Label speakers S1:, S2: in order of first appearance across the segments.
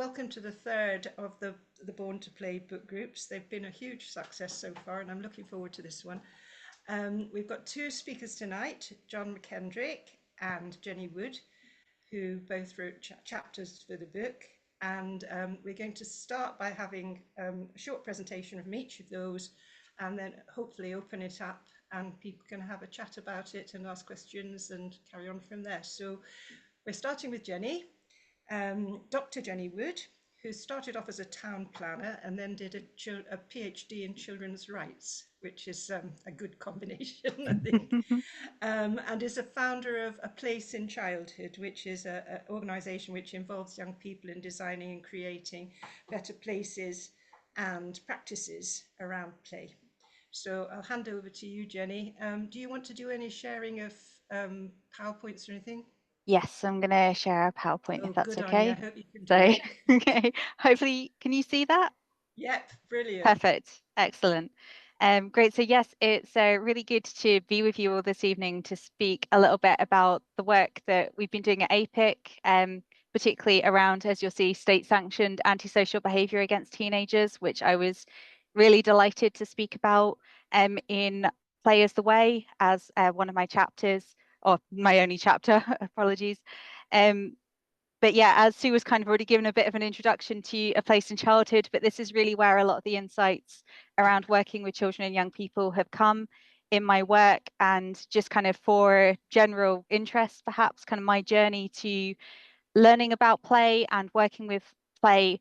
S1: welcome to the third of the Born to Play book groups. They've been a huge success so far, and I'm looking forward to this one. We've got two speakers tonight, John McKendrick and Jenny Wood, who both wrote chapters for the book. And we're going to start by having a short presentation from each of those, and then hopefully open it up and people can have a chat about it and ask questions and carry on from there. So we're starting with Jenny. Dr. Jenny Wood, who started off as a town planner and then did a PhD in children's rights, which is a good combination, I think, and is a founder of A Place in Childhood, which is an organisation which involves young people in designing and creating better places and practices around play. So I'll hand over to you, Jenny. Do you want to do any sharing of PowerPoints or anything?
S2: Yes, I'm going to share a PowerPoint if
S1: Oh,
S2: that's
S1: good on you. I
S2: okay.
S1: hope you can do
S2: So,
S1: it.
S2: okay, hopefully, can you see that?
S1: Yep, brilliant.
S2: Perfect. Excellent. Great. So yes, it's really good to be with you all this evening to speak a little bit about the work that we've been doing at APIC, particularly around, as you'll see, state-sanctioned antisocial behaviour against teenagers, which I was really delighted to speak about in Play is the Way as one of my chapters, or my only chapter, apologies. But yeah, as Sue was kind of already given a bit of an introduction to A Place in Childhood, but this is really where a lot of the insights around working with children and young people have come in my work, and just kind of for general interest, perhaps kind of my journey to learning about play and working with play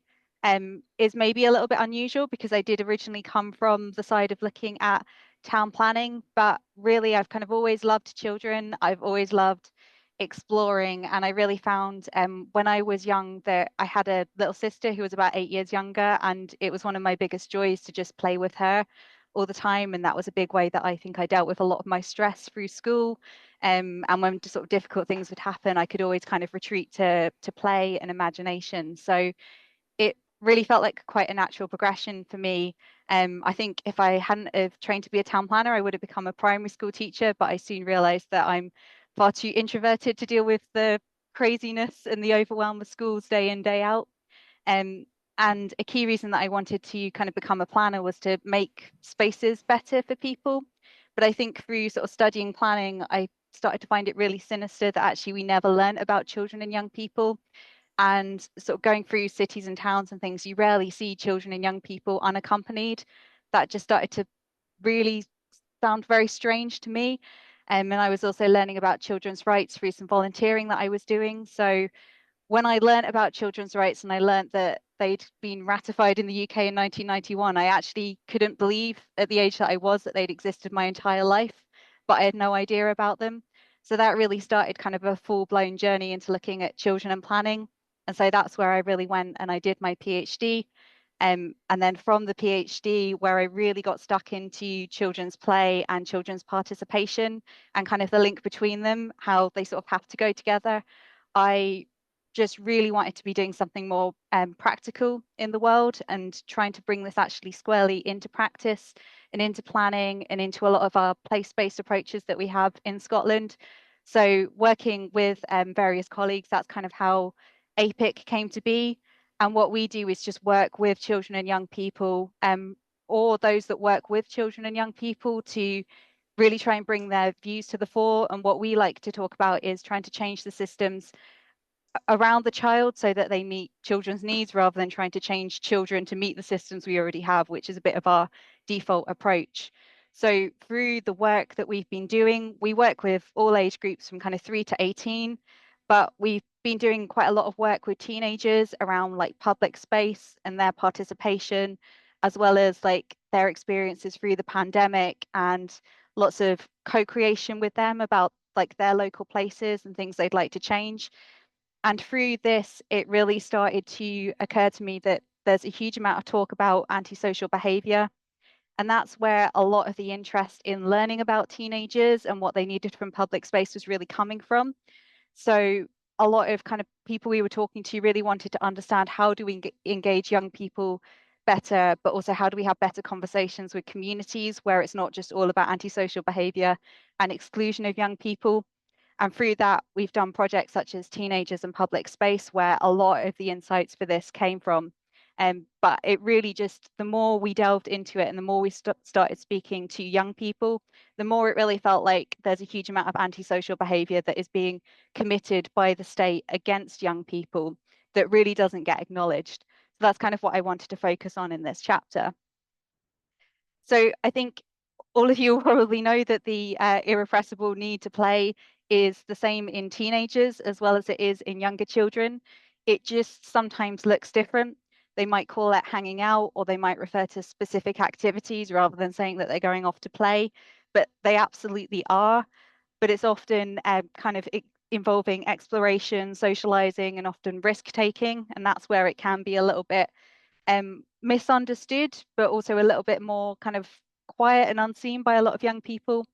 S2: is maybe a little bit unusual because I did originally come from the side of looking at town planning, but really I've kind of always loved children. I've always loved exploring, and I really found when I was young that I had a little sister who was about 8 years younger, and it was one of my biggest joys to just play with her all the time, and that was a big way that I think I dealt with a lot of my stress through school. And when sort of difficult things would happen, I could always kind of retreat to play and imagination. So it really felt like quite a natural progression for me. I think if I hadn't have trained to be a town planner, I would have become a primary school teacher, but I soon realized that I'm far too introverted to deal with the craziness and the overwhelm of schools day in, day out. Um, and a key reason that I wanted to kind of become a planner was to make spaces better for people. But I think through sort of studying planning, I started to find it really sinister that actually we never learn about children and young people. And sort of going through cities and towns and things, you rarely see children and young people unaccompanied. That just started to really sound very strange to me. And I was also learning about children's rights through some volunteering that I was doing. So when I learned about children's rights and I learned that they'd been ratified in the UK in 1991, I actually couldn't believe at the age that I was that they'd existed my entire life, but I had no idea about them. So that really started kind of a full-blown journey into looking at children and planning. And so that's where I really went and I did my PhD. And then from the PhD, where I really got stuck into children's play and children's participation and kind of the link between them, how they sort of have to go together, I just really wanted to be doing something more practical in the world and trying to bring this actually squarely into practice and into planning and into a lot of our place-based approaches that we have in Scotland. So working with various colleagues, that's kind of how APIC came to be. And what we do is just work with children and young people, or those that work with children and young people, to really try and bring their views to the fore. And what we like to talk about is trying to change the systems around the child so that they meet children's needs rather than trying to change children to meet the systems we already have, which is a bit of our default approach. So through the work that we've been doing, we work with all age groups from kind of 3 to 18, but we've been doing quite a lot of work with teenagers around like public space and their participation, as well as like their experiences through the pandemic and lots of co-creation with them about like their local places and things they'd like to change. And through this, it really started to occur to me that there's a huge amount of talk about antisocial behavior. And that's where a lot of the interest in learning about teenagers and what they needed from public space was really coming from. So a lot of kind of people we were talking to really wanted to understand, how do we engage young people better, but also how do we have better conversations with communities where it's not just all about antisocial behavior and exclusion of young people. And through that, we've done projects such as Teenagers and Public Space, where a lot of the insights for this came from. But it really just, the more we delved into it and the more we started speaking to young people, the more it really felt like there's a huge amount of antisocial behaviour that is being committed by the state against young people that really doesn't get acknowledged. So that's kind of what I wanted to focus on in this chapter. So I think all of you probably know that the irrepressible need to play is the same in teenagers as well as it is in younger children. It just sometimes looks different. They might call it hanging out, or they might refer to specific activities rather than saying that they're going off to play, but they absolutely are. But it's often kind of involving exploration, socializing, and often risk taking. And that's where it can be a little bit misunderstood, but also a little bit more kind of quiet and unseen by a lot of young people.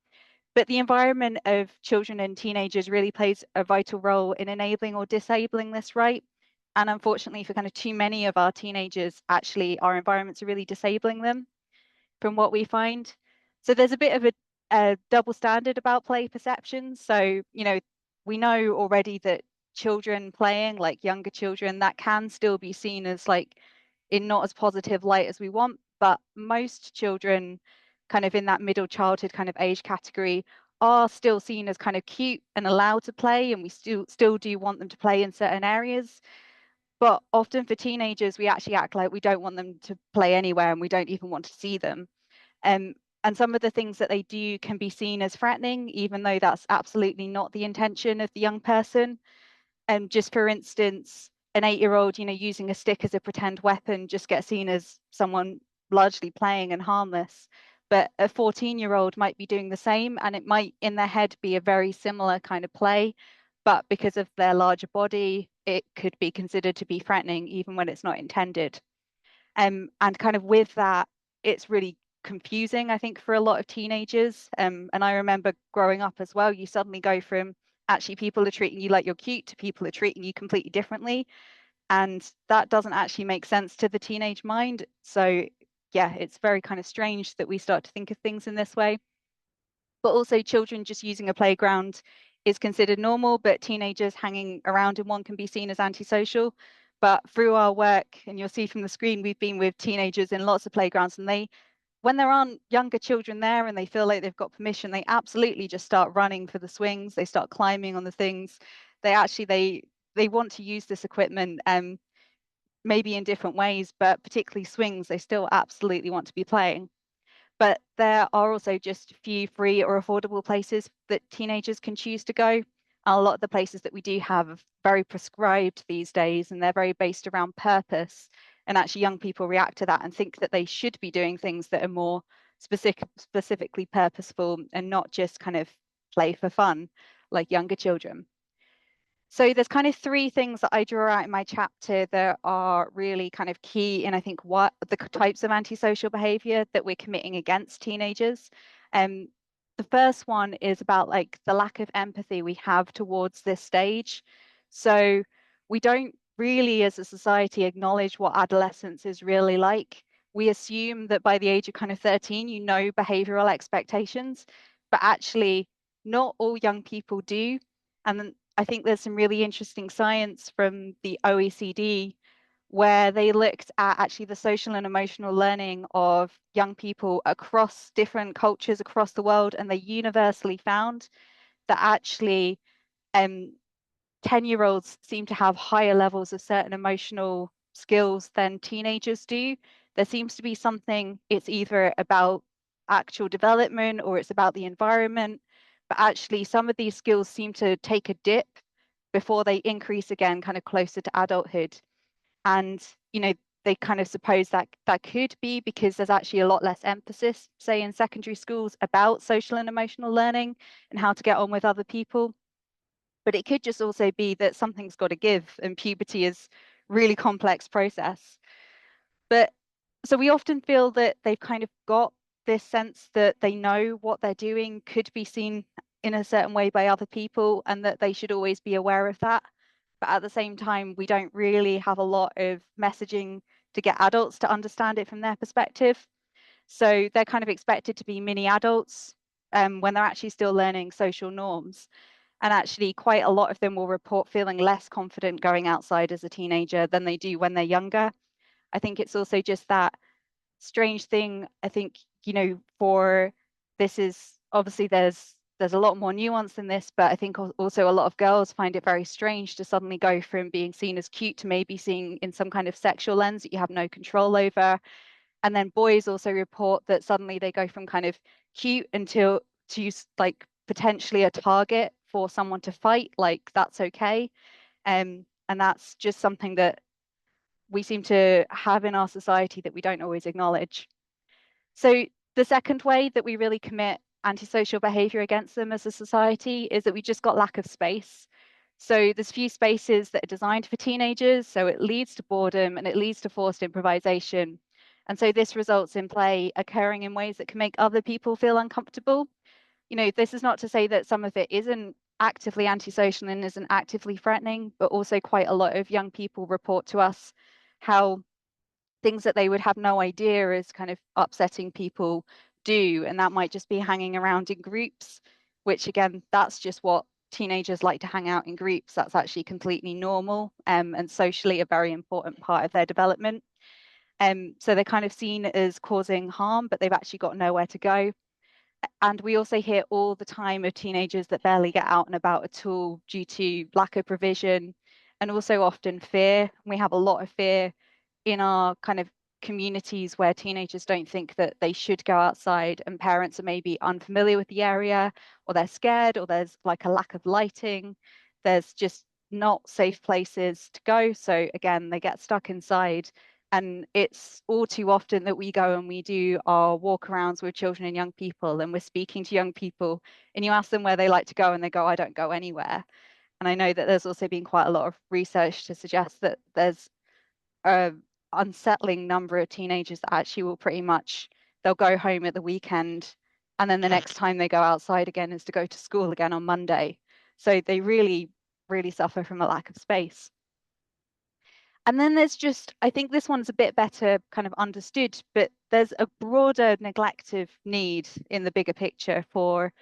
S2: But the environment of children and teenagers really plays a vital role in enabling or disabling this right. And unfortunately, for kind of too many of our teenagers, actually, our environments are really disabling them from what we find. So there's a bit of a double standard about play perceptions. So, we know already that children playing, like younger children, that can still be seen as like in not as positive light as we want. But most children kind of in that middle childhood kind of age category are still seen as kind of cute and allowed to play, and we still do want them to play in certain areas. But often for teenagers, we actually act like we don't want them to play anywhere and we don't even want to see them. Um, and some of the things that they do can be seen as threatening, even though that's absolutely not the intention of the young person. And just for instance, an 8-year-old, using a stick as a pretend weapon just gets seen as someone largely playing and harmless. But a 14-year-old might be doing the same, and it might in their head be a very similar kind of play. But because of their larger body, it could be considered to be threatening, even when it's not intended. And kind of with that, it's really confusing, I think, for a lot of teenagers. And I remember growing up as well, you suddenly go from actually people are treating you like you're cute to people are treating you completely differently. And that doesn't actually make sense to the teenage mind. So yeah, it's very kind of strange that we start to think of things in this way. But also children just using a playground is considered normal, but teenagers hanging around in one can be seen as antisocial. But through our work, and you'll see from the screen, we've been with teenagers in lots of playgrounds, and when there aren't younger children there and they feel like they've got permission, they absolutely just start running for the swings. They start climbing on the things. They want to use this equipment, maybe in different ways, but particularly swings, they still absolutely want to be playing. But there are also just few free or affordable places that teenagers can choose to go. A lot of the places that we do have are very prescribed these days, and they're very based around purpose. And actually, young people react to that and think that they should be doing things that are more specifically purposeful and not just kind of play for fun like younger children. So there's kind of three things that I draw out in my chapter that are really kind of key in, I think, what the types of antisocial behavior that we're committing against teenagers. Um, the first one is about like the lack of empathy we have towards this stage. So we don't really, as a society, acknowledge what adolescence is really like. We assume that by the age of kind of 13, you know behavioral expectations, but actually not all young people do. And I think there's some really interesting science from the OECD where they looked at actually the social and emotional learning of young people across different cultures across the world, and they universally found that actually 10-year-olds seem to have higher levels of certain emotional skills than teenagers do. There seems to be something, it's either about actual development or it's about the environment, but actually some of these skills seem to take a dip before they increase again kind of closer to adulthood. And they kind of suppose that that could be because there's actually a lot less emphasis, say in secondary schools, about social and emotional learning and how to get on with other people. But it could just also be that something's got to give, and puberty is really complex process. But so we often feel that they've kind of got this sense that they know what they're doing could be seen in a certain way by other people and that they should always be aware of that. But at the same time, we don't really have a lot of messaging to get adults to understand it from their perspective. So they're kind of expected to be mini adults when they're actually still learning social norms. And actually, quite a lot of them will report feeling less confident going outside as a teenager than they do when they're younger. I think it's also just that strange thing. I think, for this is obviously there's a lot more nuance in this, but I think also a lot of girls find it very strange to suddenly go from being seen as cute to maybe seeing in some kind of sexual lens that you have no control over. And then boys also report that suddenly they go from kind of cute until to use like potentially a target for someone to fight, like that's okay. And that's just something that we seem to have in our society that we don't always acknowledge. So the second way that we really commit antisocial behavior against them as a society is that we just got lack of space. So there's few spaces that are designed for teenagers, so it leads to boredom and it leads to forced improvisation. And so this results in play occurring in ways that can make other people feel uncomfortable. This is not to say that some of it isn't actively antisocial and isn't actively threatening, but also quite a lot of young people report to us how things that they would have no idea is kind of upsetting people do. And that might just be hanging around in groups, which again, that's just what teenagers like to hang out in groups. That's actually completely normal, and socially a very important part of their development. So they're kind of seen as causing harm, but they've actually got nowhere to go. And we also hear all the time of teenagers that barely get out and about at all due to lack of provision and also often fear. We have a lot of fear in our kind of communities where teenagers don't think that they should go outside, and parents are maybe unfamiliar with the area, or they're scared, or there's like a lack of lighting. There's just not safe places to go. So again, they get stuck inside. And it's all too often that we go and we do our walkarounds with children and young people, and we're speaking to young people, and you ask them where they like to go, and they go, I don't go anywhere. And I know that there's also been quite a lot of research to suggest that there's a unsettling number of teenagers that actually will pretty much, they'll go home at the weekend, and then the next time they go outside again is to go to school again on Monday. So they really, really suffer from a lack of space. And then there's just, I think this one's a bit better kind of understood, but there's a broader neglective need in the bigger picture for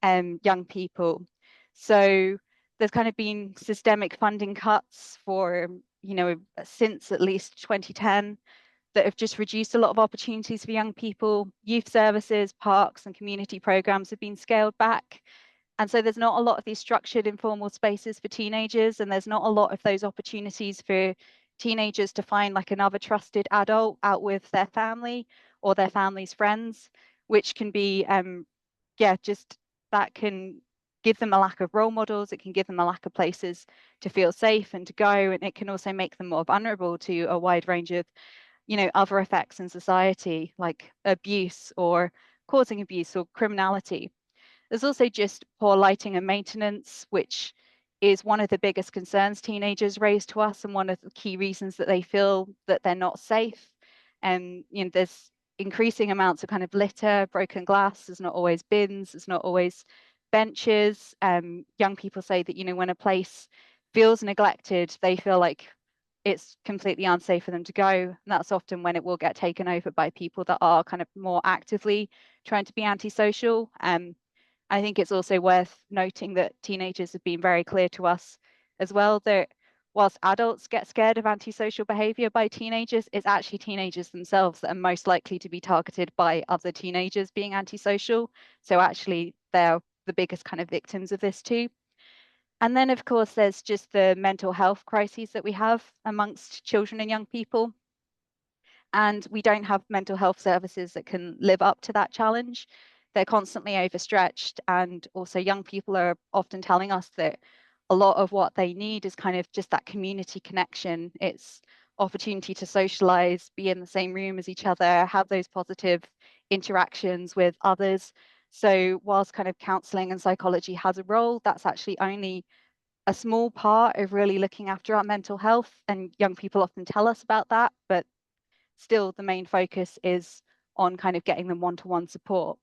S2: young people. So there's kind of been systemic funding cuts for, since at least 2010 that have just reduced a lot of opportunities for young people. Youth services, parks, and community programs have been scaled back. And so there's not a lot of these structured informal spaces for teenagers, and there's not a lot of those opportunities for teenagers to find like another trusted adult out with their family or their family's friends, which can be, just that can give them a lack of role models. It can give them a lack of places to feel safe and to go, and it can also make them more vulnerable to a wide range of, other effects in society, like abuse or causing abuse or criminality. There's also just poor lighting and maintenance, which is one of the biggest concerns teenagers raise to us, and one of the key reasons that they feel that they're not safe. And there's increasing amounts of kind of litter, broken glass. There's not always bins. There's not always benches. Young people say that when a place feels neglected, they feel like it's completely unsafe for them to go. And that's often when it will get taken over by people that are kind of more actively trying to be antisocial. I think it's also worth noting that teenagers have been very clear to us as well that whilst adults get scared of antisocial behavior by teenagers, it's actually teenagers themselves that are most likely to be targeted by other teenagers being antisocial. So actually, they're the biggest kind of victims of this too. And then, of course, there's just the mental health crises that we have amongst children and young people. And we don't have mental health services that can live up to that challenge. They're constantly overstretched, and also young people are often telling us that a lot of what they need is kind of just that community connection. It's opportunity to socialize, be in the same room as each other, have those positive interactions with others. So whilst kind of counseling and psychology has a role, that's actually only a small part of really looking after our mental health, and young people often tell us about that, but still the main focus is on kind of getting them one-to-one support.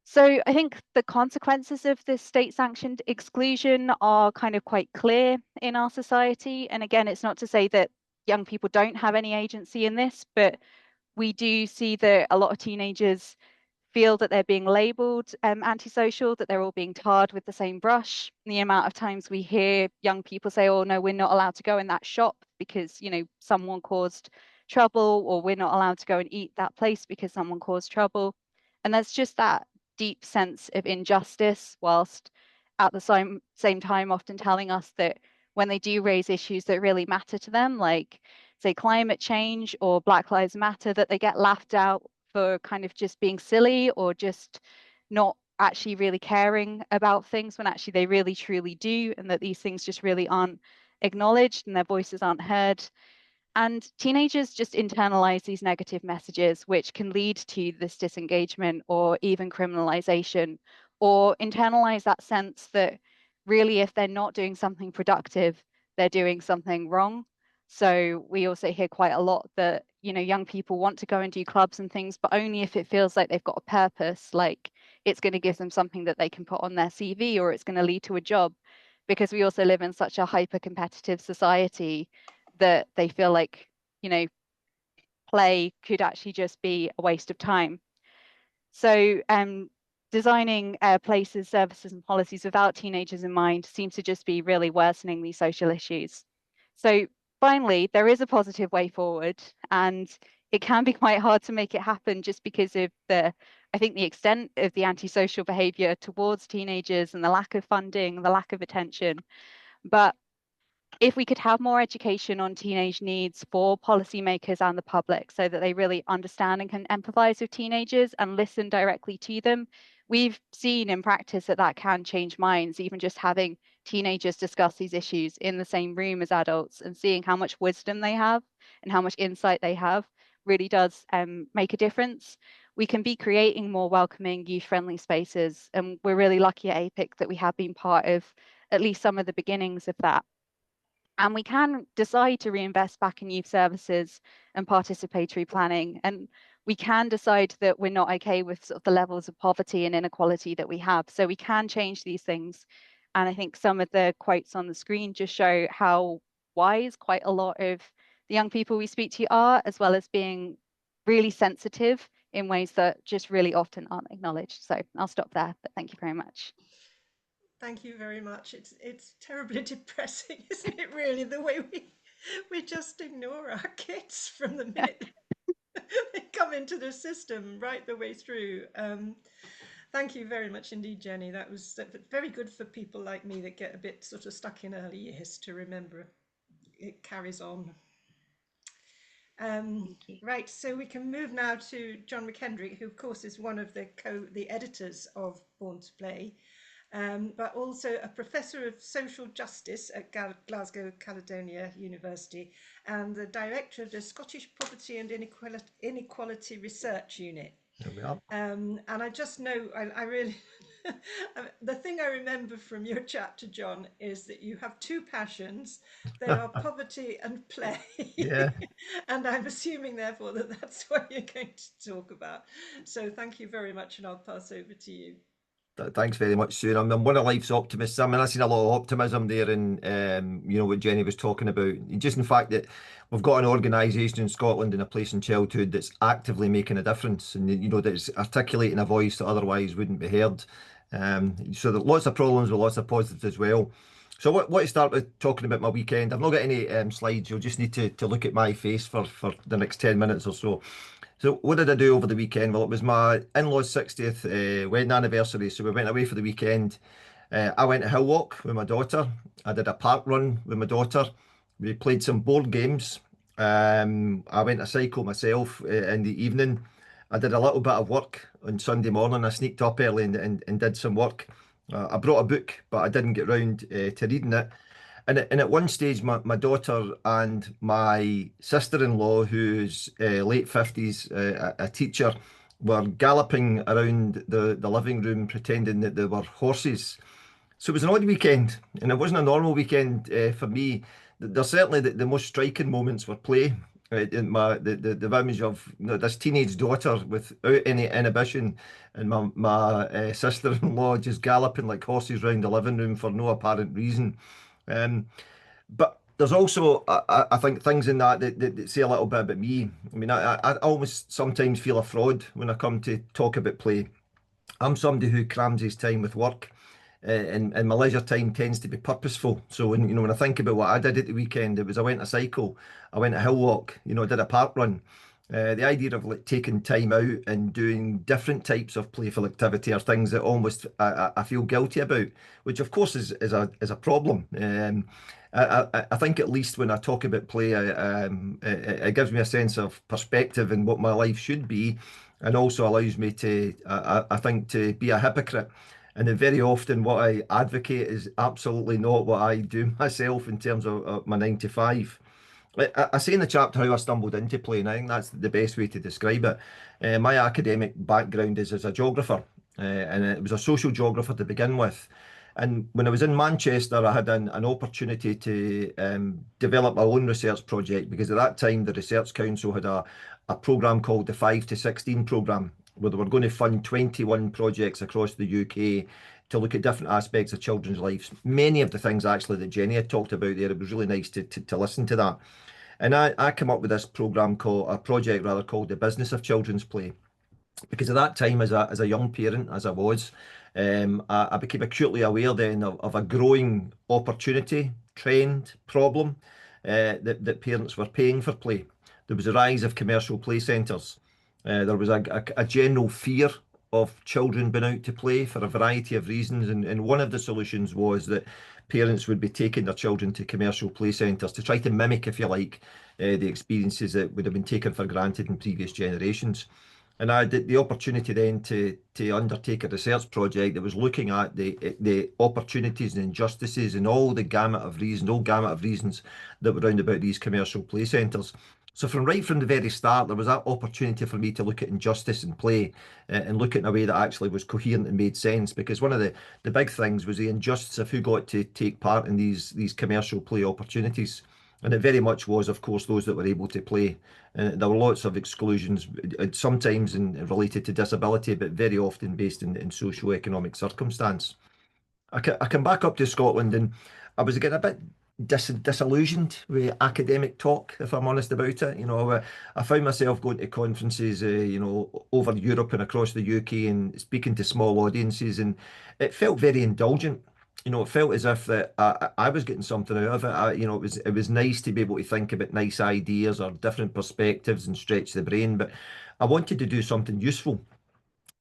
S2: So I think the consequences of this state-sanctioned exclusion are kind of quite clear in our society. And again, it's not to say that young people don't have any agency in this, but we do see that a lot of teenagers feel that they're being labelled antisocial, that they're all being tarred with the same brush. The amount of times we hear young people say, oh no, we're not allowed to go in that shop because, you know, someone caused trouble, or we're not allowed to go and eat that place because someone caused trouble. And there's just that deep sense of injustice, whilst at the same time often telling us that when they do raise issues that really matter to them, like say climate change or Black Lives Matter, that they get laughed out for kind of just being silly or just not actually really caring about things, when actually they really truly do, and that these things just really aren't acknowledged and their voices aren't heard. And teenagers just internalize these negative messages, which can lead to this disengagement or even criminalization, or internalize that sense that really, if they're not doing something productive, they're doing something wrong. So we also hear quite a lot that, you know, young people want to go and do clubs and things, but only if it feels like they've got a purpose, like it's going to give them something that they can put on their CV, or it's going to lead to a job. Because we also live in such a hyper competitive society that they feel like, you know, play could actually just be a waste of time. So designing places, services and policies without teenagers in mind seems to just be really worsening these social issues. So finally, there is a positive way forward, and it can be quite hard to make it happen just because of I think the extent of the antisocial behaviour towards teenagers and the lack of funding, the lack of attention. But if we could have more education on teenage needs for policymakers and the public, so that they really understand and can empathize with teenagers and listen directly to them, we've seen in practice that that can change minds. Even just having teenagers discuss these issues in the same room as adults and seeing how much wisdom they have and how much insight they have really does make a difference. We can be creating more welcoming, youth-friendly spaces, and we're really lucky at APIC that we have been part of at least some of the beginnings of that. And we can decide to reinvest back in youth services and participatory planning. And we can decide that we're not okay with sort of the levels of poverty and inequality that we have. So we can change these things. And I think some of the quotes on the screen just show how wise quite a lot of the young people we speak to are, as well as being really sensitive in ways that just really often aren't acknowledged. So I'll stop there, but thank you very much.
S1: Thank you very much. It's terribly depressing, isn't it, really, the way we just ignore our kids from the minute they come into the system right the way through. Thank you very much indeed, Jenny. That was very good for people like me that get a bit sort of stuck in early years to remember it carries on. Right, so we can move now to John McKendrick, who of course is one of the editors of Born to Play, but also a professor of social justice at Glasgow Caledonia University and the director of the Scottish Poverty and Inequality Research Unit.
S3: There we are.
S1: And I just know, I really, the thing I remember from your chapter, John, is that you have two passions. They are poverty and play.
S3: Yeah.
S1: And I'm assuming, therefore, that that's what you're going to talk about. So thank you very much, and I'll pass over to you.
S3: Thanks very much, Sue. I'm one of life's optimists. I mean, I've seen a lot of optimism there in, you know, what Jenny was talking about. Just in fact that we've got an organisation in Scotland and a place in childhood that's actively making a difference, and you know that's articulating a voice that otherwise wouldn't be heard. So there are lots of problems with lots of positives as well. So what to start with talking about my weekend. I've not got any slides. You'll just need to look at my face for the next 10 minutes or so. So what did I do over the weekend? Well, it was my in-laws' 60th wedding anniversary, so we went away for the weekend. I went a hill walk with my daughter. I did a park run with my daughter. We played some board games. I went a cycle myself in the evening. I did a little bit of work on Sunday morning. I sneaked up early and did some work. I brought a book, but I didn't get round to reading it. And at one stage, my daughter and my sister-in-law, who's late 50s, a teacher, were galloping around the living room pretending that they were horses. So it was an odd weekend, and it wasn't a normal weekend for me. There's certainly the most striking moments were play. In the image of, you know, this teenage daughter without any inhibition, and my sister-in-law just galloping like horses around the living room for no apparent reason. But there's also, I think, things in that say a little bit about me. I mean, I almost sometimes feel a fraud when I come to talk about play. I'm somebody who crams his time with work, and my leisure time tends to be purposeful. So when I think about what I did at the weekend, I went a cycle, I went a hill walk, I did a park run. The idea of like taking time out and doing different types of playful activity are things that almost I feel guilty about, which of course is a problem. I think at least when I talk about play, it gives me a sense of perspective and what my life should be, and also allows me to, I think, to be a hypocrite. And then very often what I advocate is absolutely not what I do myself in terms of my 9 to 5. I say in the chapter how I stumbled into play, and I think that's the best way to describe it. My academic background is as a geographer, and it was a social geographer to begin with. And when I was in Manchester, I had an opportunity to develop my own research project, because at that time the Research Council had a programme called the 5 to 16 programme, where they were going to fund 21 projects across the UK to look at different aspects of children's lives. Many of the things actually that Jenny had talked about there, it was really nice to listen to that. And I came up with this project called the Business of Children's Play, because at that time, as a young parent, as I was, I became acutely aware then of a growing opportunity, trend, problem, that parents were paying for play. There was a rise of commercial play centres. There was a general fear of children being out to play for a variety of reasons, and one of the solutions was that parents would be taking their children to commercial play centres to try to mimic, if you like, the experiences that would have been taken for granted in previous generations. And I had the opportunity then to undertake a research project that was looking at the opportunities and injustices and all gamut of reasons that were round about these commercial play centres. So right from the very start, there was that opportunity for me to look at injustice in play, and look at it in a way that actually was coherent and made sense. Because one of the big things was the injustice of who got to take part in these commercial play opportunities. And it very much was, of course, those that were able to play. There were lots of exclusions, sometimes related to disability, but very often based in socio-economic circumstance. I come back up to Scotland, and I was getting a bit disillusioned with academic talk, if I'm honest about it. I found myself going to conferences, over Europe and across the UK, and speaking to small audiences, and it felt very indulgent. It felt as if that I was getting something out of it. It was nice to be able to think about nice ideas or different perspectives and stretch the brain, but I wanted to do something useful.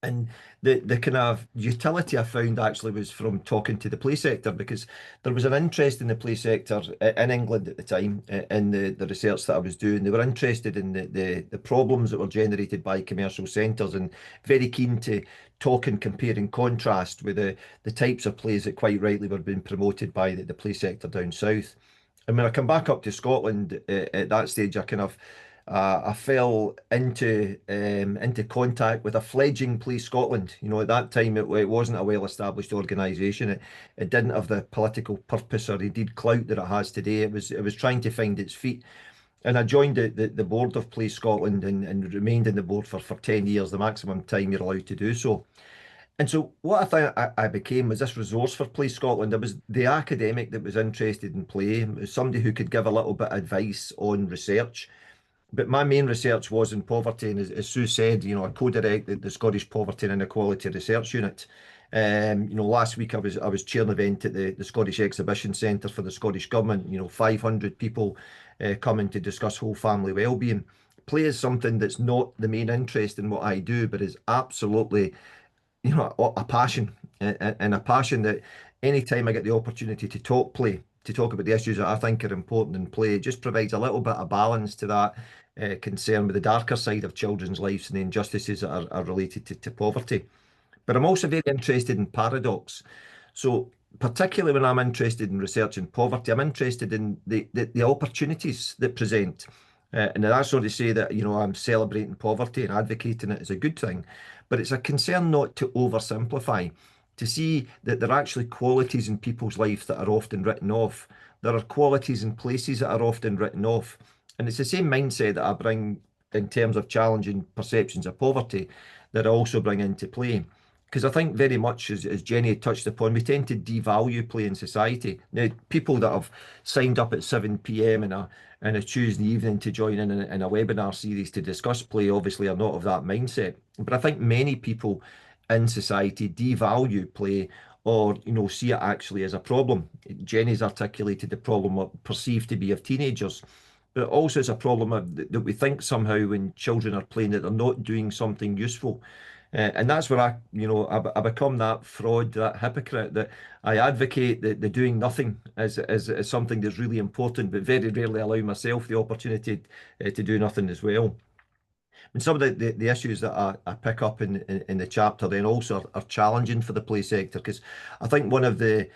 S3: And the kind of utility I found actually was from talking to the play sector, because there was an interest in the play sector in England at the time, in the research that I was doing. They were interested in the problems that were generated by commercial centres, and very keen to talk and compare and contrast with the types of plays that quite rightly were being promoted by the play sector down south. And when I come back up to Scotland, at that stage, I fell into contact with a fledgling Play Scotland. At that time, it wasn't a well-established organisation. It didn't have the political purpose or indeed clout that it has today. It was trying to find its feet. And I joined the board of Play Scotland, and remained in the board for 10 years, the maximum time you're allowed to do so. And so what I thought I became was this resource for Play Scotland. I was the academic that was interested in play, somebody who could give a little bit of advice on research. But my main research was in poverty, and as Sue said, I co-direct the Scottish Poverty and Inequality Research Unit. Last week I was chairing an event at the Scottish Exhibition Centre for the Scottish Government. 500 people coming to discuss whole family wellbeing. Play is something that's not the main interest in what I do, but is absolutely, a passion, and a passion that anytime I get the opportunity to talk play, to talk about the issues that I think are important in play, it just provides a little bit of balance to that concern with the darker side of children's lives and the injustices that are related to poverty. But I'm also very interested in paradox. So particularly when I'm interested in researching poverty, I'm interested in the opportunities that present. And I sort of say that, I'm celebrating poverty and advocating it as a good thing. But it's a concern not to oversimplify, to see that there are actually qualities in people's lives that are often written off. There are qualities in places that are often written off. And it's the same mindset that I bring in terms of challenging perceptions of poverty that I also bring into play. Because I think very much, as Jenny had touched upon, we tend to devalue play in society. Now, people that have signed up at 7 p.m. in a Tuesday evening to join in a webinar series to discuss play obviously are not of that mindset. But I think many people in society devalue play, or see it actually as a problem. Jenny's articulated the problem perceived to be of teenagers, but also it's a problem that we think somehow when children are playing that they're not doing something useful. And that's where I become that fraud, that hypocrite, that I advocate the doing nothing as something that's really important, but very rarely allow myself the opportunity to do nothing as well. And some of the issues that I pick up in the chapter then also are challenging for the play sector, because I think one of the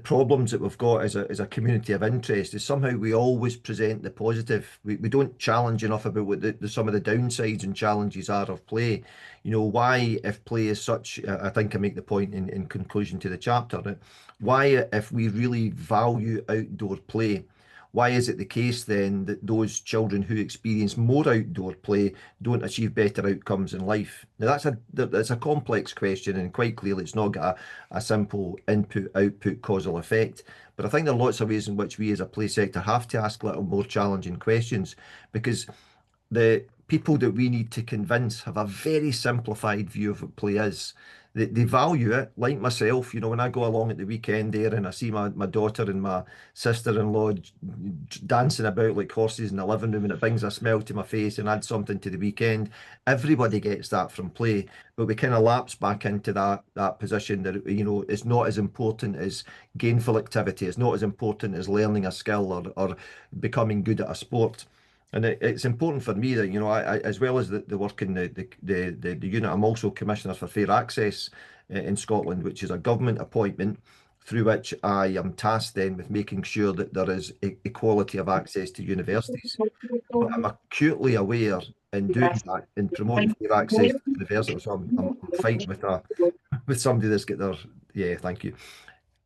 S3: problems that we've got as a community of interest is somehow we always present the positive. We don't challenge enough about what some of the downsides and challenges are of play. Why, if play is such, I think I make the point in conclusion to the chapter, that why, if we really value outdoor play, why is it the case then that those children who experience more outdoor play don't achieve better outcomes in life? Now that's a complex question, and quite clearly it's not got a simple input-output causal effect. But I think there are lots of ways in which we as a play sector have to ask a little more challenging questions, because the people that we need to convince have a very simplified view of what play is. They value it, like myself. When I go along at the weekend there and I see my daughter and my sister-in-law dancing about like horses in the living room, and it brings a smile to my face and adds something to the weekend. Everybody gets that from play, but we kind of lapse back into that position that it's not as important as gainful activity. It's not as important as learning a skill or becoming good at a sport. And it's important for me that, I as well as the work in the unit, I'm also Commissioner for Fair Access in Scotland, which is a government appointment through which I am tasked then with making sure that there is equality of access to universities. But I'm acutely aware in doing that, in promoting fair access to universities, so I'm fighting with somebody that's got thank you.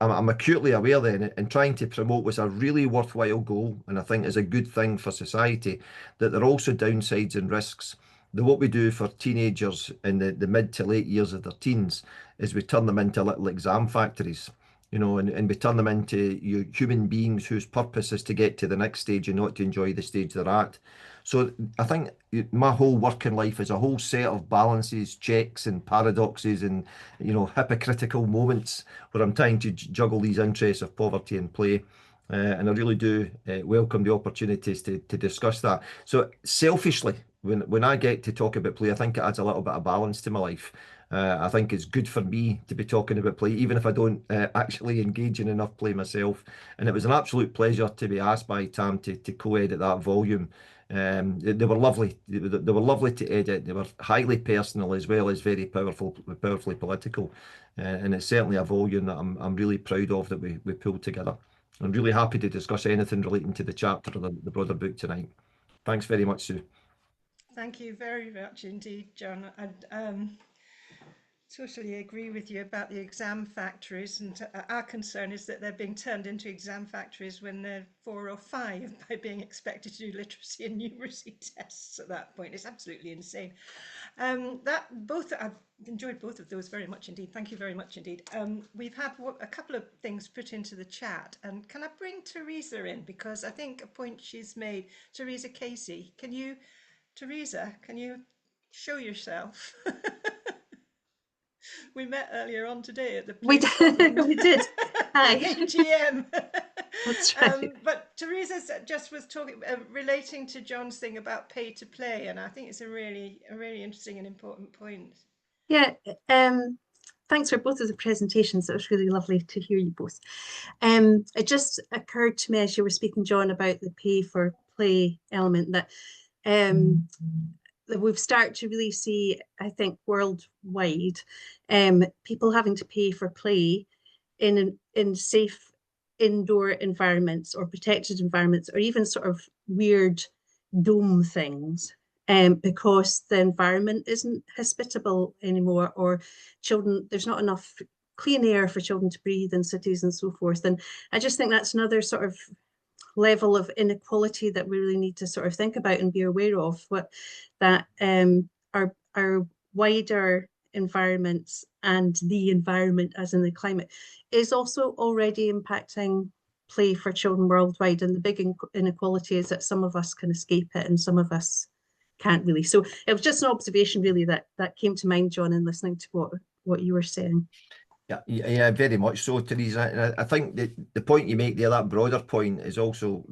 S3: I'm acutely aware then, in trying to promote what's a really worthwhile goal, and I think is a good thing for society, that there are also downsides and risks. That what we do for teenagers in the mid to late years of their teens is we turn them into little exam factories, and we turn them into human beings whose purpose is to get to the next stage and not to enjoy the stage they're at. So I think my whole working life is a whole set of balances, checks and paradoxes and, hypocritical moments where I'm trying to juggle these interests of poverty and play. And I really do welcome the opportunities to discuss that. So selfishly, when I get to talk about play, I think it adds a little bit of balance to my life. I think it's good for me to be talking about play, even if I don't actually engage in enough play myself. And it was an absolute pleasure to be asked by Tam to co-edit that volume. They were lovely. They were lovely to edit. They were highly personal as well as very powerfully political. And it's certainly a volume that I'm really proud of that we pulled together. I'm really happy to discuss anything relating to the chapter or the broader book tonight. Thanks very much, Sue.
S1: Thank you very much indeed, John. I totally agree with you about the exam factories, and our concern is that they're being turned into exam factories when they're 4 or 5 by being expected to do literacy and numeracy tests at that point. It's absolutely insane. I've enjoyed both of those very much indeed. Thank you very much indeed. We've had a couple of things put into the chat, and can I bring Teresa in, because I think a point she's made, Teresa Casey, Teresa, can you show yourself? We met earlier on today at the
S4: we did. Hi.
S1: AGM.
S4: That's right.
S1: But Teresa just was talking, relating to John's thing about pay to play, and I think it's a really interesting and important point.
S4: Yeah. Thanks for both of the presentations. It was really lovely to hear you both. It just occurred to me as you were speaking, John, about the pay for play element that we've started to really see, I think, worldwide, people having to pay for play in safe indoor environments or protected environments, or even sort of weird dome things, because the environment isn't hospitable anymore, or there's not enough clean air for children to breathe in cities and so forth. And I just think that's another sort of level of inequality that we really need to sort of think about and be aware of, that our wider and the environment, as in the climate, is also already impacting play for children worldwide. And the big inequality is that some of us can escape it and some of us can't really. So it was just an observation really that came to mind, John, in listening to what you were saying.
S3: Yeah, very much so, Teresa. And I think that the point you make there, that broader point, is also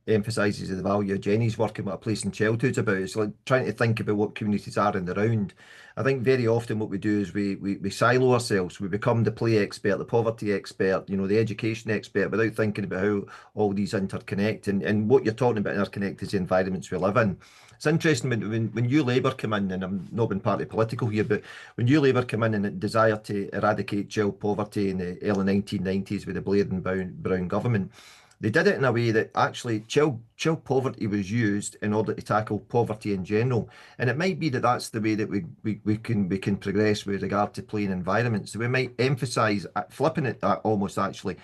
S3: emphasises the value of Jenny's working with A Place in Childhood's about. It's like trying to think about what communities are in the round. I think very often what we do is we silo ourselves. We become the play expert, the poverty expert, the education expert, without thinking about how all these interconnect. And what you're talking about interconnect is the environments we live in. It's interesting when New Labour come in, and I'm not being partly political here, but when New Labour come in and desire to eradicate child poverty in the early 1990s with the Blair and Brown government, they did it in a way that actually child poverty was used in order to tackle poverty in general. And it might be that that's the way that we can progress with regard to playing environments. So we might emphasise, flipping it almost actually,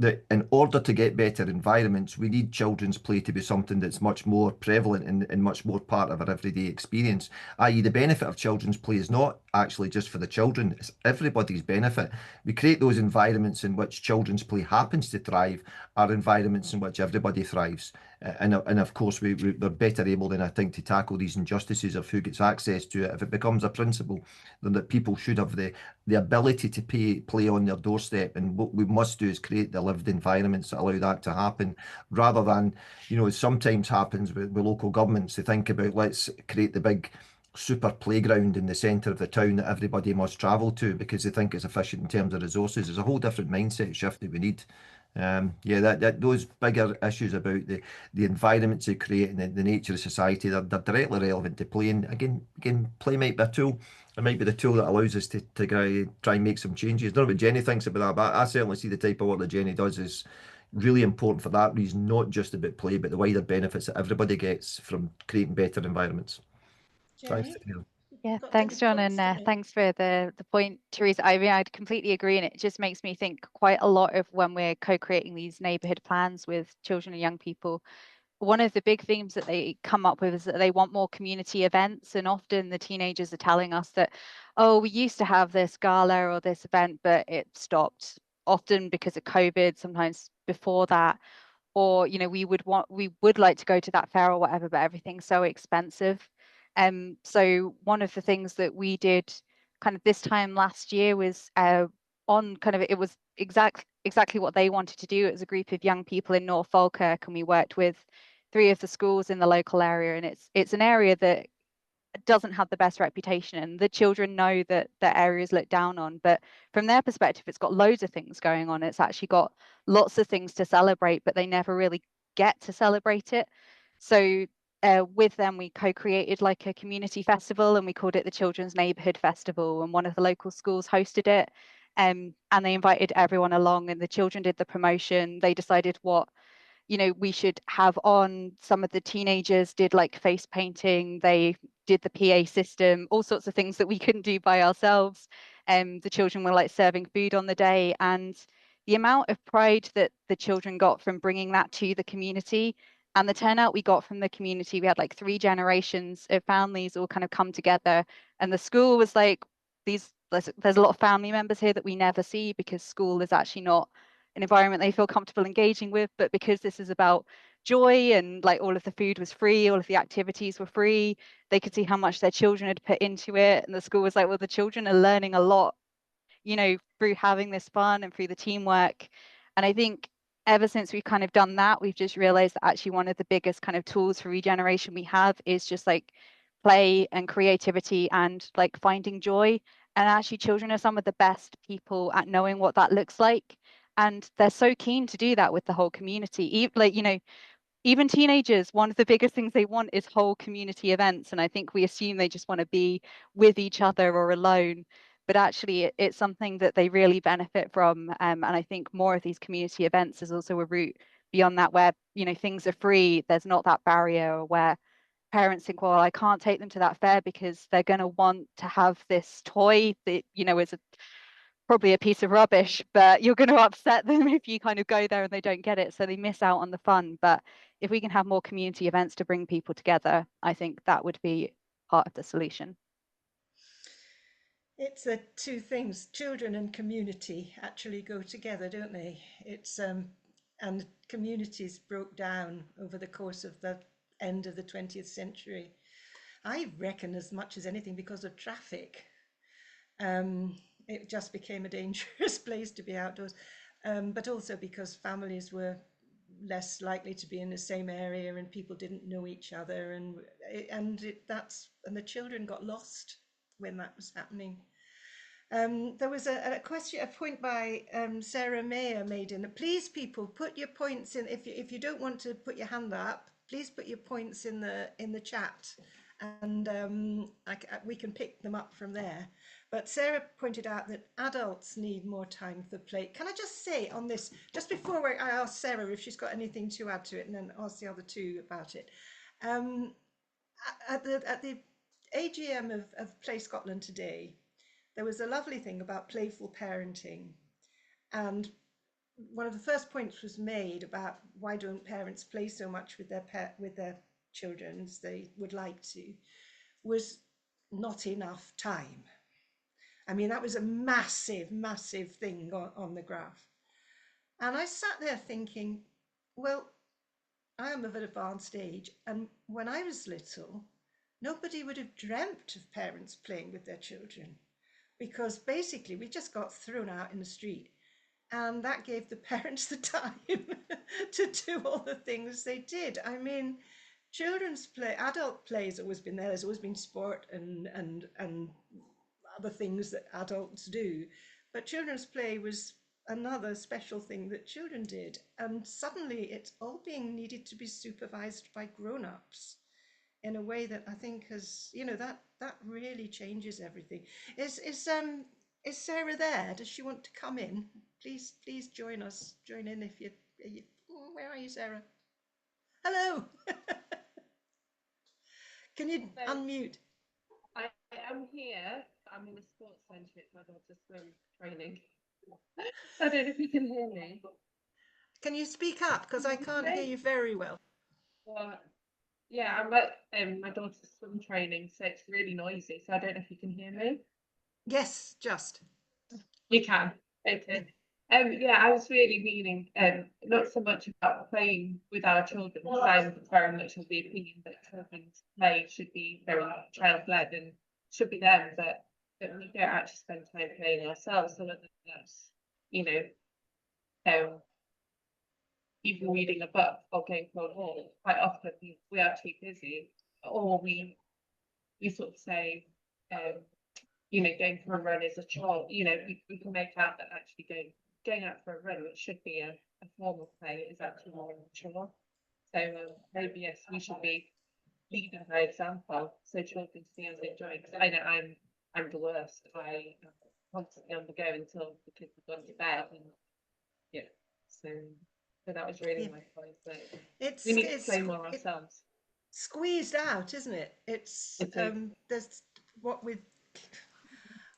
S3: that in order to get better environments, we need children's play to be something that's much more prevalent and much more part of our everyday experience, i.e. the benefit of children's play is not actually just for the children, it's everybody's benefit. We create those environments in which children's play happens to thrive, are environments in which everybody thrives. And of course, we're better able then, I think, to tackle these injustices of who gets access to it. If it becomes a principle, then that people should have the ability to play on their doorstep. And what we must do is create the lived environments that allow that to happen, rather than, as sometimes happens with local governments, they think about, let's create the big super playground in the centre of the town that everybody must travel to because they think it's efficient in terms of resources. There's a whole different mindset shift that we need. That those bigger issues about the environments they create and the nature of society, they're directly relevant to play. And again, play might be a tool. It might be the tool that allows us to try and make some changes. I don't know what Jenny thinks about that, but I certainly see the type of work that Jenny does is really important for that reason, not just about play, but the wider benefits that everybody gets from creating better environments.
S1: Jenny?
S3: Thanks, Teresa.
S2: Yeah,
S1: Got
S2: thanks,
S1: any
S2: John,
S1: points
S2: and
S1: to make?
S2: thanks for the point, Teresa. I mean, I'd completely agree, and it just makes me think quite a lot of when we're co-creating these neighbourhood plans with children and young people. One of the big themes that they come up with is that they want more community events, and often the teenagers are telling us that, oh, we used to have this gala or this event, but it stopped, often because of COVID, sometimes before that, or we would like to go to that fair or whatever, but everything's so expensive. So one of the things that we did kind of this time last year was on kind of, it was exactly what they wanted to do. It was a group of young people in North Falkirk, and we worked with 3 of the schools in the local area, and it's an area that doesn't have the best reputation, and the children know that the area is looked down on, but from their perspective it's got loads of things going on. It's actually got lots of things to celebrate, but they never really get to celebrate it. So with them we co-created like a community festival, and we called it the Children's Neighbourhood Festival, and one of the local schools hosted it, and they invited everyone along, and the children did the promotion. They decided what we should have on. Some of the teenagers did like face painting, they did the PA system, all sorts of things that we couldn't do by ourselves. The children were like serving food on the day, and the amount of pride that the children got from bringing that to the community, and the turnout we got from the community. We had like 3 generations of families all kind of come together, and the school was like, there's a lot of family members here that we never see, because school is actually not an environment they feel comfortable engaging with, but because this is about joy, and like all of the food was free, all of the activities were free, they could see how much their children had put into it, and the school was like, well, the children are learning a lot through having this fun and through the teamwork. And I think ever since we've kind of done that, we've just realized that actually one of the biggest kind of tools for regeneration we have is just like play and creativity and like finding joy. And actually children are some of the best people at knowing what that looks like, and they're so keen to do that with the whole community. Even teenagers, one of the biggest things they want is whole community events, and I think we assume they just want to be with each other or alone, but actually it's something that they really benefit from. And I think more of these community events is also a route beyond that, where things are free. There's not that barrier where parents think, well, I can't take them to that fair because they're going to want to have this toy that is probably a piece of rubbish, but you're going to upset them if you kind of go there and they don't get it, so they miss out on the fun. But if we can have more community events to bring people together, I think that would be part of the solution.
S1: It's the two things, children and community actually go together, don't they? It's and communities broke down over the course of the end of the 20th century. I reckon as much as anything because of traffic. It just became a dangerous place to be outdoors, but also because families were less likely to be in the same area and people didn't know each other, and the children got lost when that was happening. There was a point by Sarah Mayer made in it. Please, people, put your points in. If you don't want to put your hand up, please put your points in the chat, and we can pick them up from there. But Sarah pointed out that adults need more time for play. Can I just say on this, just before I ask Sarah if she's got anything to add to it, and then ask the other two about it. At the AGM of Play Scotland today, there was a lovely thing about playful parenting, and one of the first points was made about why don't parents play so much with their children as they would like to, was not enough time. I mean, that was a massive, massive thing on the graph. And I sat there thinking, well, I am of an advanced age, and when I was little, nobody would have dreamt of parents playing with their children, because basically we just got thrown out in the street, and that gave the parents the time to do all the things they did. I mean, children's play, adult play has always been there. There's always been sport and other things that adults do, but children's play was another special thing that children did, and suddenly it's all being needed to be supervised by grown-ups in a way that I think has, that really changes everything. Is Sarah there? Does she want to come in? Please join in if you where are you, Sarah? Hello. Can you unmute?
S5: I am here. I'm in a sports centre. It's my daughter's swim training. I don't know if you can hear me.
S1: Can you speak up? Because I can't hear you very well.
S5: Well, yeah, I'm at my daughter's swim training, so it's really noisy. So I don't know if you can hear me.
S1: Yes, just.
S5: You can. Okay. Yeah, I was really meaning not so much about playing with our children, because I'm very much of the opinion that children's play should be very child-led and should be them, but we don't actually spend time playing ourselves. So whether that's, even reading a book or going for a walk, quite often we are too busy, or we sort of say, going for a run as a child, we can make out that actually going out for a run, which should be a form of play, is actually more mature. So maybe yes, we should be leading by example, so children see us enjoying. Because I know I'm the worst. I am constantly on the go until the kids have gone to bed, and so that was really my point. That we need to play more ourselves.
S1: Squeezed out, isn't it? It's there's what with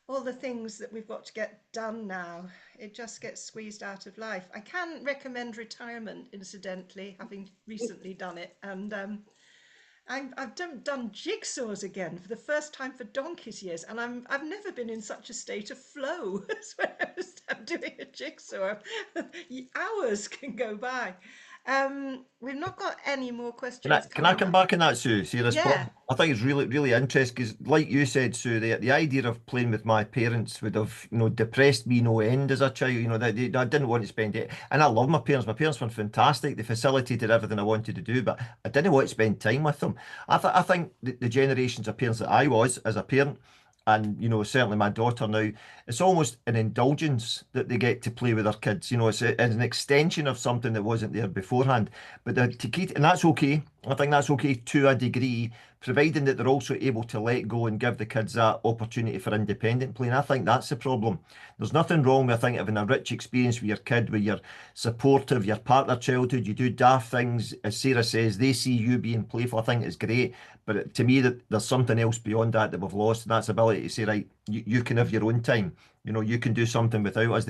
S1: all the things that we've got to get done now, it just gets squeezed out of life. I can recommend retirement, incidentally, having recently done it. And I've done jigsaws again for the first time for donkey's years, and I've never been in such a state of flow as when I'm doing a jigsaw. Hours can go by. We've not got any more questions.
S3: Can I come back on that, Sue? See this point?
S1: Yeah.
S3: I think it's really, really interesting because, like you said, Sue, the idea of playing with my parents would have, depressed me no end as a child. That I didn't want to spend it, and I love my parents. My parents were fantastic. They facilitated everything I wanted to do, but I didn't want to spend time with them. I think the generations of parents that I was as a parent, and certainly my daughter now, it's almost an indulgence that they get to play with their kids. It's an extension of something that wasn't there beforehand. But and that's okay. I think that's okay to a degree, providing that they're also able to let go and give the kids that opportunity for independent play. And I think that's the problem. There's nothing wrong with, I think, having a rich experience with your kid, where you're supportive, you're part of their childhood, you do daft things. As Sarah says, they see you being playful. I think it's great. But to me, that there's something else beyond that we've lost, and that's the ability to say, right, you can have your own time. You can do something without us.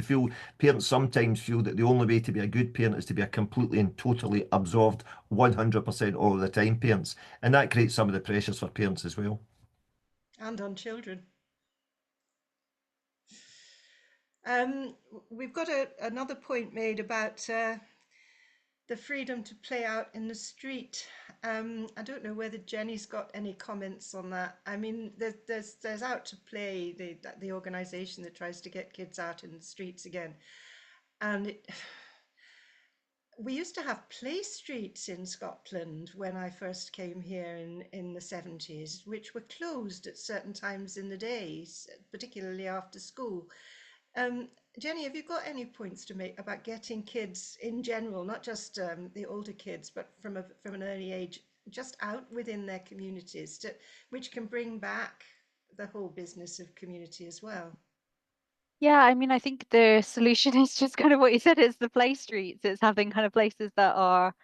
S3: Parents sometimes feel that the only way to be a good parent is to be a completely and totally absorbed 100% all of the time parents. And that creates some of the pressures for parents as well.
S1: And on children. We've got another point made about the freedom to play out in the street. I don't know whether Jenny's got any comments on that. I mean, there's Out to Play, the organisation that tries to get kids out in the streets again, and we used to have play streets in Scotland when I first came here in the 70s, which were closed at certain times in the day, particularly after school. Jenny, have you got any points to make about getting kids in general, not just the older kids, but from an early age, just out within their communities, which can bring back the whole business of community as well?
S2: Yeah, I mean, I think the solution is just kind of what you said, it's the play streets. It's having kind of places that are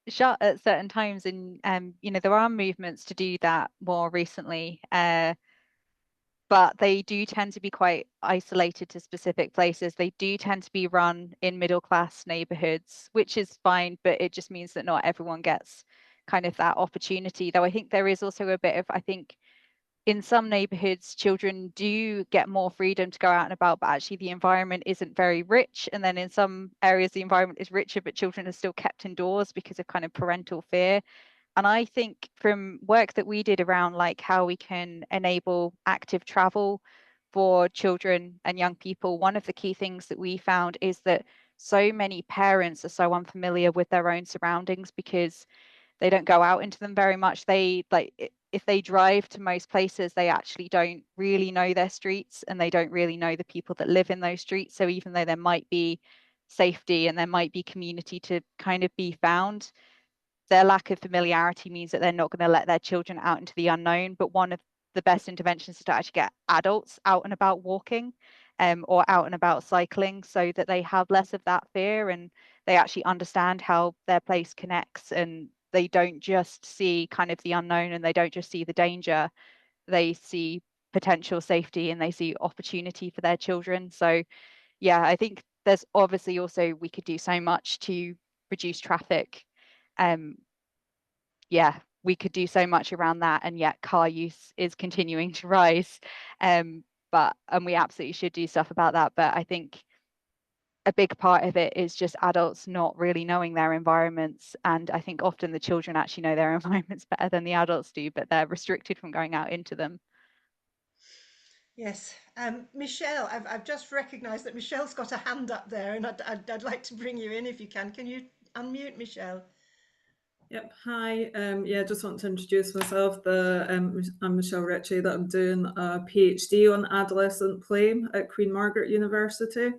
S2: shut at certain times, and you know, there are movements to do that more recently. But they do tend to be quite isolated to specific places. They do tend to be run in middle class neighborhoods, which is fine, but it just means that not everyone gets kind of that opportunity. Though I think there is also a bit of, I think in some neighborhoods, children do get more freedom to go out and about, but actually the environment isn't very rich. And then in some areas, the environment is richer, but children are still kept indoors because of kind of parental fear. And I think from work that we did around like how we can enable active travel for children and young people, one of the key things that we found is that so many parents are so unfamiliar with their own surroundings because they don't go out into them very much. They like if they drive to most places, they actually don't really know their streets and they don't really know the people that live in those streets. So even though there might be safety and there might be community to kind of be found, their lack of familiarity means that they're not going to let their children out into the unknown. But one of the best interventions is to actually get adults out and about walking or out and about cycling so that they have less of that fear and they actually understand how their place connects and they don't just see kind of the unknown and they don't just see the danger, they see potential safety and they see opportunity for their children. So yeah, I think there's obviously also we could do so much to reduce traffic. Yeah, we could do so much around that, and yet car use is continuing to rise. But we absolutely should do stuff about that. But I think a big part of it is just adults not really knowing their environments. And I think often the children actually know their environments better than the adults do, but they're restricted from going out into them.
S1: Yes, Michelle, I've just recognised that Michelle's got a hand up there, and I'd like to bring you in if you can. Can you unmute Michelle?
S6: Yep, hi. Yeah, just want to introduce myself. I'm Michelle Ritchie, that I'm doing a PhD on adolescent play at Queen Margaret University.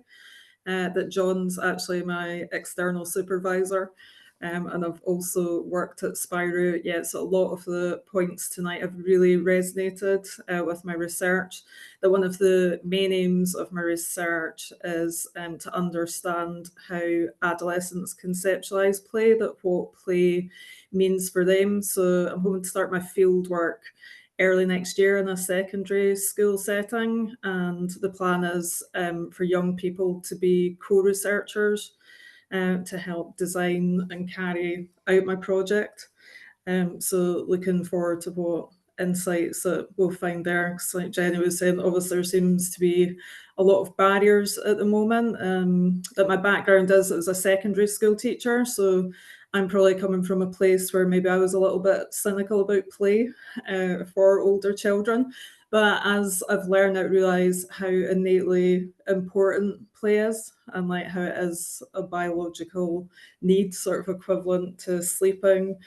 S6: That John's actually my external supervisor. And I've also worked at Spirou. Yeah, so a lot of the points tonight have really resonated with my research. That one of the main aims of my research is to understand how adolescents conceptualize play, that what play means for them. So I'm hoping to start my field work early next year in a secondary school setting, and the plan is for young people to be co-researchers to help design and carry out my project. So looking forward to what insights that we'll find there. Because like Jenny was saying, obviously there seems to be a lot of barriers at the moment. That my background is as a secondary school teacher, so I'm probably coming from a place where maybe I was a little bit cynical about play for older children. But as I've learned, I realise how innately important play is, and like how it is a biological need, sort of equivalent to sleeping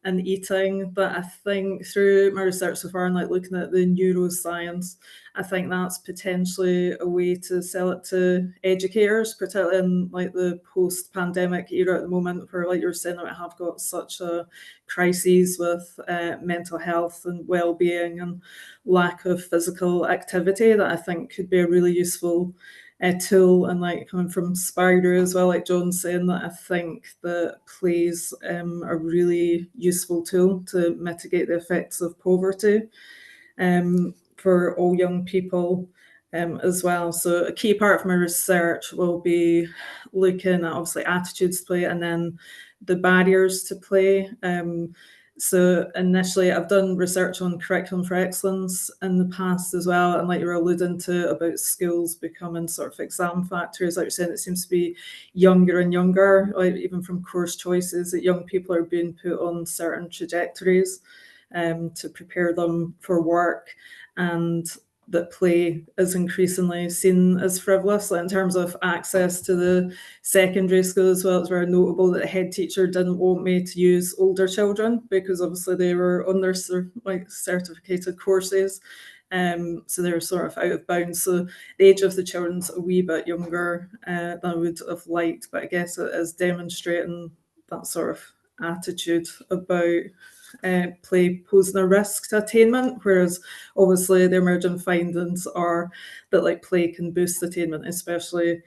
S6: and eating. But I think through my research so far and like looking at the neuroscience, I think that's potentially a way to sell it to educators, particularly in like the post-pandemic era at the moment, where like you're saying, we have got such a crises with mental health and well-being and lack of physical activity, that I think could be a really useful tool. And like coming from Spirou as well, like John's saying, that I think that plays a really useful tool to mitigate the effects of poverty for all young people as well. So a key part of my research will be looking at obviously attitudes to play and then the barriers to play. So initially, I've done research on curriculum for excellence in the past as well, and like you were alluding to about schools becoming sort of exam factories, like you're saying, it seems to be younger and younger, like even from course choices, that young people are being put on certain trajectories to prepare them for work, and that play is increasingly seen as frivolous. Like in terms of access to the secondary school as well, it's very notable that the head teacher didn't want me to use older children because obviously they were on their certificated courses. So they were sort of out of bounds. So the age of the children's a wee bit younger than I would have liked, but I guess it is demonstrating that sort of attitude about play posing a risk to attainment, whereas obviously the emerging findings are that like play can boost attainment, especially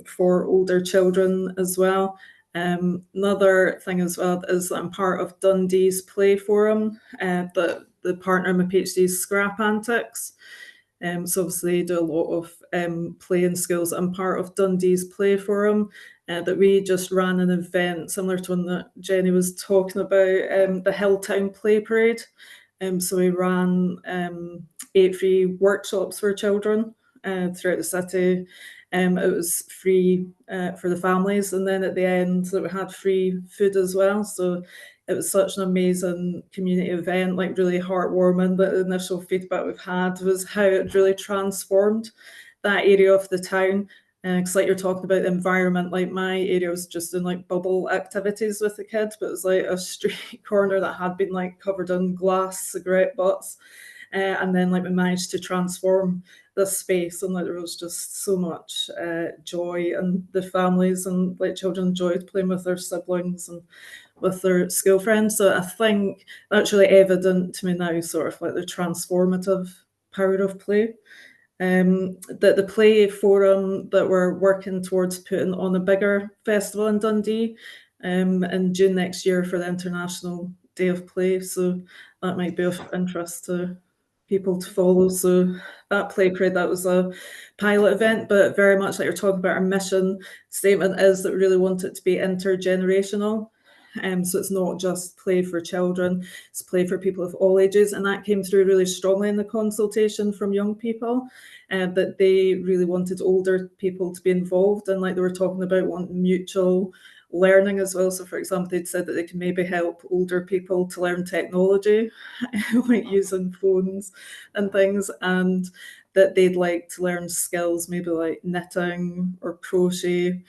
S6: for older children as well. Another thing as well is that I'm part of Dundee's Play Forum, but the partner in my PhD is Scrap Antics. So obviously they do a lot of play in schools. I'm part of Dundee's Play Forum, that we just ran an event similar to one that Jenny was talking about, the Hilltown Play Parade. So we ran 8 free workshops for children throughout the city. It was free for the families, and then at the end we had free food as well. So it was such an amazing community event, like really heartwarming. The initial feedback we've had was how it really transformed that area of the town. Because like you're talking about the environment, like my area was just doing like bubble activities with the kids, but it was like a street corner that had been like covered in glass cigarette butts. And then like we managed to transform the space, and like there was just so much joy, and the families and like children enjoyed playing with their siblings and with their school friends. So I think that's really evident to me now, sort of like the transformative power of play. That the Play Forum that we're working towards putting on a bigger festival in Dundee in June next year for the International Day of Play. So that might be of interest to people to follow. So that play parade, that was a pilot event, but very much like you're talking about, our mission statement is that we really want it to be intergenerational. So it's not just play for children, it's play for people of all ages. And that came through really strongly in the consultation from young people, that they really wanted older people to be involved. And like they were talking about wanting mutual learning as well. So for example, they'd said that they can maybe help older people to learn technology, like using phones and things, and that they'd like to learn skills, maybe like knitting or crochet.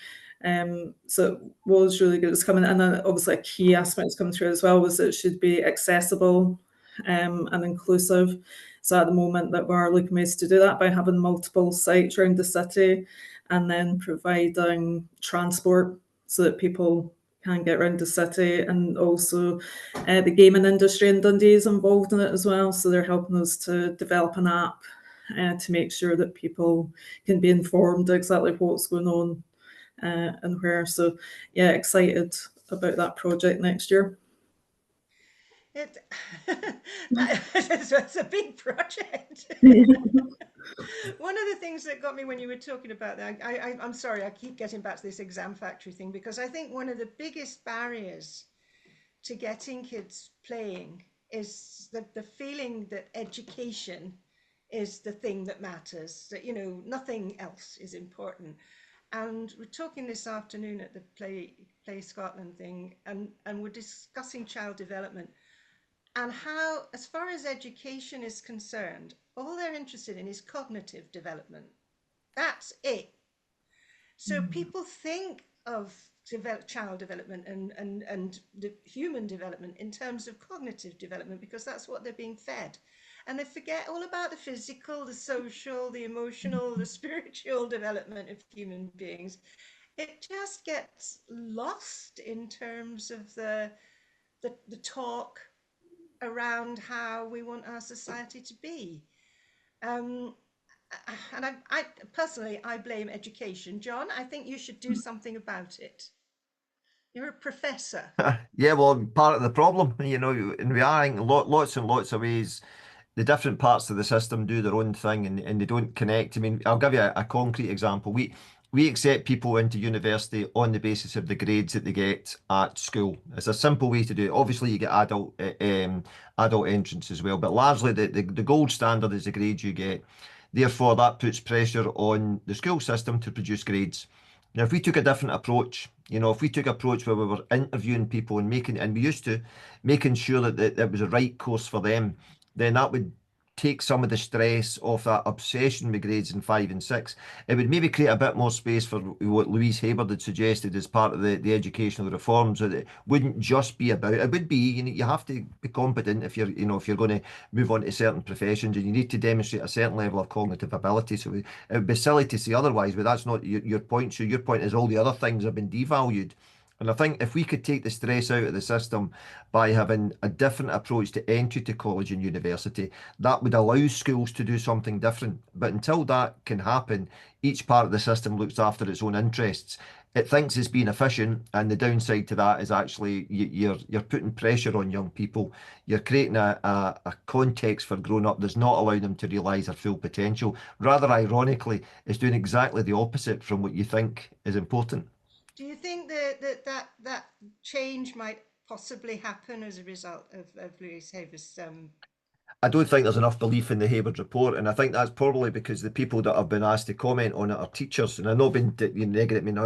S6: So it was really good. It's coming, and then obviously a key aspect that's coming through as well was that it should be accessible and inclusive. So at the moment that we're looking ways to do that by having multiple sites around the city, and then providing transport so that people can get around the city. And also the gaming industry in Dundee is involved in it as well. So they're helping us to develop an app to make sure that people can be informed exactly what's going on and where. So yeah, excited about that project next year.
S1: It's a big project. One of the things that got me when you were talking about that, I'm sorry, I keep getting back to this exam factory thing, because I think one of the biggest barriers to getting kids playing is the feeling that education is the thing that matters, that, you know, nothing else is important. And we're talking this afternoon at the Play Scotland thing, and we're discussing child development and how, as far as education is concerned, all they're interested in is cognitive development. That's it. So people think of child development and the human development in terms of cognitive development, because that's what they're being fed. And they forget all about the physical, the social, the emotional, the spiritual development of human beings. It just gets lost in terms of the talk around how we want our society to be. And I personally, I blame education. John, I think you should do something about it. You're a professor.
S3: Yeah, well, part of the problem, you know, and we are in lots and lots of ways. The different parts of the system do their own thing, and they don't connect. I mean, I'll give you a concrete example. we accept people into university on the basis of the grades that they get at school. It's a simple way to do it. Obviously, you get adult entrance as well, but largely the gold standard is the grades you get. Therefore, that puts pressure on the school system to produce grades. Now, if we took a different approach, if we took an approach where we were interviewing people and we used to, making sure that it was the right course for them, then that would take some of the stress off that obsession with grades in 5 and 6. It would maybe create a bit more space for what Louise Hayward had suggested as part of the educational reforms. So that it wouldn't just be about, it would be, you have to be competent if you're going to move on to certain professions, and you need to demonstrate a certain level of cognitive ability. So it would be silly to say otherwise, but that's not your point. So your point is all the other things have been devalued. And I think if we could take the stress out of the system by having a different approach to entry to college and university, that would allow schools to do something different. But until that can happen, each part of the system looks after its own interests. It thinks it's being efficient, and the downside to that is actually you're putting pressure on young people. You're creating a context for growing up that's not allowing them to realise their full potential. Rather ironically, it's doing exactly the opposite from what you think is important.
S1: Do you think that change might possibly happen as a result of Louise Hayward's?
S3: I don't think there's enough belief in the Hayward report, and I think that's probably because the people that have been asked to comment on it are teachers, and I've not been negative. I mean,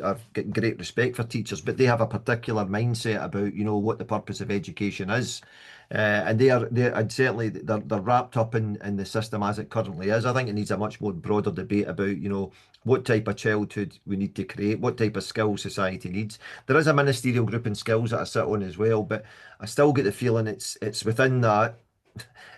S3: I've got great respect for teachers, but they have a particular mindset about what the purpose of education is, and and certainly they're wrapped up in the system as it currently is. I think it needs a much more broader debate about what type of childhood we need to create, what type of skills society needs. There is a ministerial group in skills that I sit on as well, but I still get the feeling it's within that.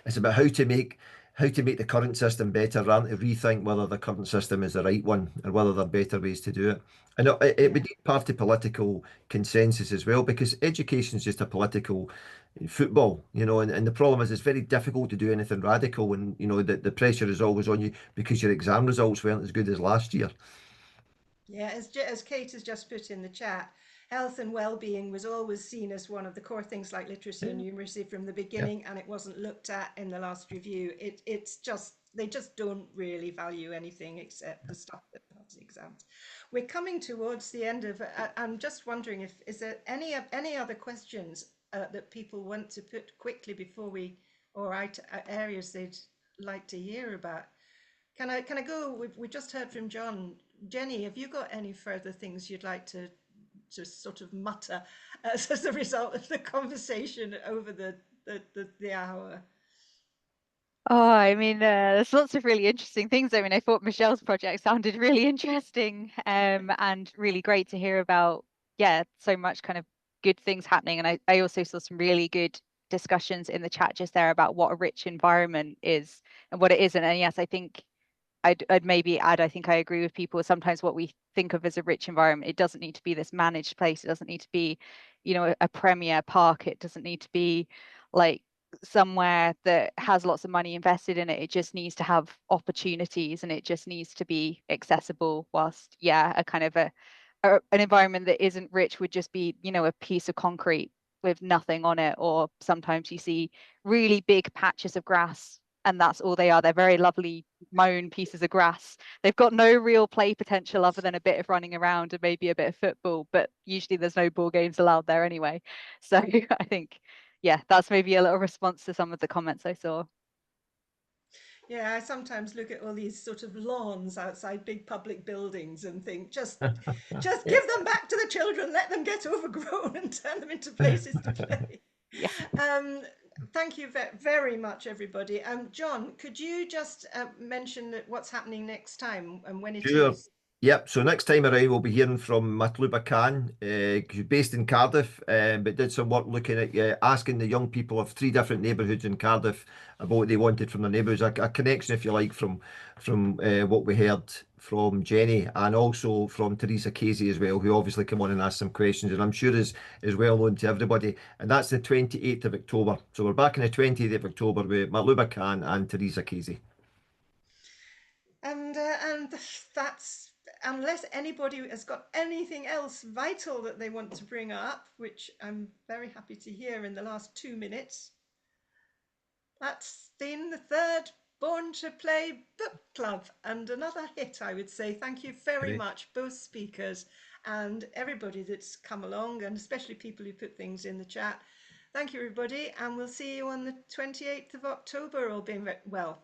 S3: It's about how to make the current system better, rather than to rethink whether the current system is the right one or whether there are better ways to do it. And it would need party political consensus as well, because education is just a political football, and the problem is it's very difficult to do anything radical when the pressure is always on you because your exam results weren't as good as last year.
S1: Yeah, as Kate has just put in the chat, health and well-being was always seen as one of the core things like literacy and numeracy from the beginning, and it wasn't looked at in the last review. It's just, they just don't really value anything except the stuff that passes exams. We're coming towards the end of, I'm just wondering is there any other questions that people want to put quickly before we, or areas they'd like to hear about? Can I go? We just heard from John. Jenny, have you got any further things you'd like to sort of mutter as a result of the conversation over the hour?
S2: Oh, I mean, there's lots of really interesting things. I mean, I thought Michelle's project sounded really interesting, and really great to hear about, so much kind of good things happening. And I also saw some really good discussions in the chat just there about what a rich environment is and what it isn't. And yes, I think I'd maybe add, I think I agree with people. Sometimes what we think of as a rich environment, it doesn't need to be this managed place. It doesn't need to be, a premier park. It doesn't need to be like somewhere that has lots of money invested in it. It just needs to have opportunities, and it just needs to be accessible. Whilst, a kind of an environment that isn't rich would just be, a piece of concrete with nothing on it. Or sometimes you see really big patches of grass, and that's all they are. They're very lovely mown pieces of grass. They've got no real play potential other than a bit of running around and maybe a bit of football, but usually there's no ball games allowed there anyway. So I think, that's maybe a little response to some of the comments I saw.
S1: Yeah, I sometimes look at all these sort of lawns outside big public buildings and think, just give them back to the children, let them get overgrown and turn them into places to play. Thank you very much, everybody. John, could you just mention what's happening next time and when it is?
S3: Yep, so next time around we'll be hearing from Matluba Khan, who's based in Cardiff, but did some work looking at asking the young people of 3 different neighbourhoods in Cardiff about what they wanted from their neighbourhoods, a connection, if you like, from what we heard from Jenny and also from Teresa Casey as well, who obviously came on and asked some questions, and I'm sure is well known to everybody. And that's the 28th of October. So we're back on the 28th of October with Matluba Khan and Teresa Casey.
S1: And that's, unless anybody has got anything else vital that they want to bring up, which I'm very happy to hear in the last 2 minutes. That's been the 3rd Born to Play Book Club, and another hit, I would say. Thank you very
S7: Great.
S1: much, both speakers and everybody that's come along, and especially people who put things in the chat. Thank you, everybody, and we'll see you on the 28th of October, all being well.